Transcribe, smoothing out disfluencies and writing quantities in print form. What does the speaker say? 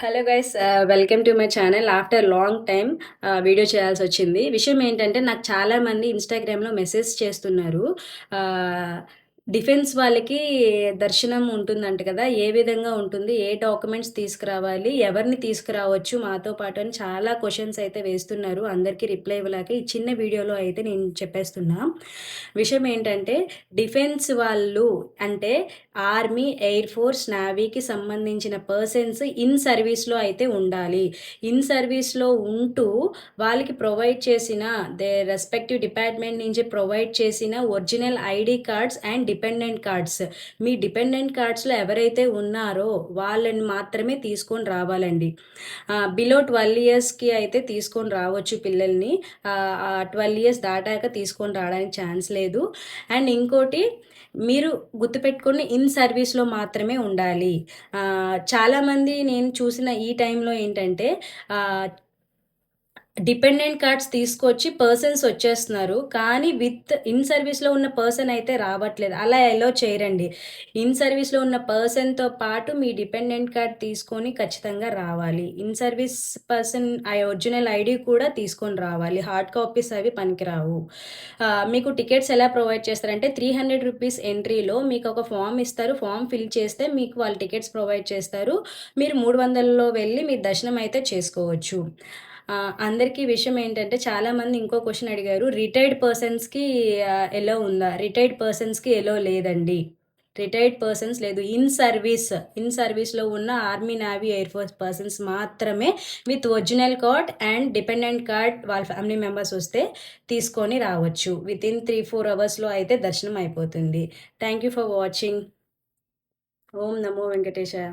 Hello guys, welcome to my channel. After long time video చేయాల్సొచ్చింది. విషయం ఏంటంటే, నాకు చాలామంది ఇన్‌స్టాగ్రామ్‌లో మెసేజ్ చేస్తున్నారు. డిఫెన్స్ వాళ్ళకి దర్శనం ఉంటుందంట కదా! ఏ విధంగా ఉంటుంది? ఏ డాక్యుమెంట్స్ తీసుకురావాలి? ఎవరిని తీసుకురావచ్చు మాతో పాటు అని చాలా క్వెషన్స్ అయితే వేస్తున్నారు. అందరికీ రిప్లై ఇవ్వలేక ఈ చిన్న వీడియోలో అయితే నేను చెప్పేస్తున్నా. విషయం ఏంటంటే, డిఫెన్స్ వాళ్ళు అంటే ఆర్మీ, ఎయిర్ ఫోర్స్, నేవీకి సంబంధించిన పర్సన్స్ ఇన్ సర్వీస్‌లో అయితే ఉండాలి. ఇన్ సర్వీస్‌లో ఉంటూ వాళ్ళకి ప్రొవైడ్ చేసిన రెస్పెక్టివ్ డిపార్ట్‌మెంట్ నుంచి ప్రొవైడ్ చేసిన original ID cards and dependent cards. మీ డిపెండెంట్ కార్డ్స్‌లో ఎవరైతే ఉన్నారో వాళ్ళని మాత్రమే తీసుకొని రావాలండి. బిలో 12 ఇయర్స్‌కి అయితే తీసుకొని రావచ్చు పిల్లల్ని. 12 ఇయర్స్ దాటాక తీసుకొని రావడానికి ఛాన్స్ లేదు. అండ్ ఇంకోటి, మీరు గుర్తుపెట్టుకొని ఇన్ సర్వీస్‌లో మాత్రమే ఉండాలి. చాలామంది నేను చూసిన ఈ టైంలో ఏంటంటే డిపెండెంట్ కార్డ్స్ తీసుకొచ్చి పర్సన్స్ వచ్చేస్తున్నారు. కానీ ఇన్ సర్వీస్‌లో ఉన్న పర్సన్ అయితే రావట్లేదు. అలా ఎలో చేయరండి. ఇన్ సర్వీస్‌లో ఉన్న పర్సన్‌తో పాటు మీ డిపెండెంట్ కార్డ్ తీసుకొని ఖచ్చితంగా రావాలి. In service person original ID కూడా తీసుకొని రావాలి. హార్డ్ కాపీస్ అవి పనికిరావు. మీకు టికెట్స్ ఎలా ప్రొవైడ్ చేస్తారంటే, ₹300 ఎంట్రీలో మీకు ఒక ఫామ్ ఇస్తారు. ఫామ్ ఫిల్ చేస్తే మీకు వాళ్ళు టికెట్స్ ప్రొవైడ్ చేస్తారు. మీరు 300లో వెళ్ళి మీరు దర్శనం అయితే చేసుకోవచ్చు. అందరికీ విషయం ఏంటంటే, చాలామంది ఇంకో క్వెషన్ అడిగారు. రిటైర్డ్ పర్సన్స్‌కి ఎలో ఉందా? రిటైర్డ్ పర్సన్స్‌కి ఎలో లేదండి. రిటైర్డ్ పర్సన్స్ లేదు. ఇన్ సర్వీస్‌లో ఉన్న army, navy, air force persons మాత్రమే with original card and dependent card వాళ్ళ ఫ్యామిలీ మెంబర్స్ వస్తే తీసుకొని రావచ్చు. వితిన్ 3-4 అవర్స్‌లో అయితే దర్శనం అయిపోతుంది. Thank you for watching. ఓం నమో వెంకటేశాయ.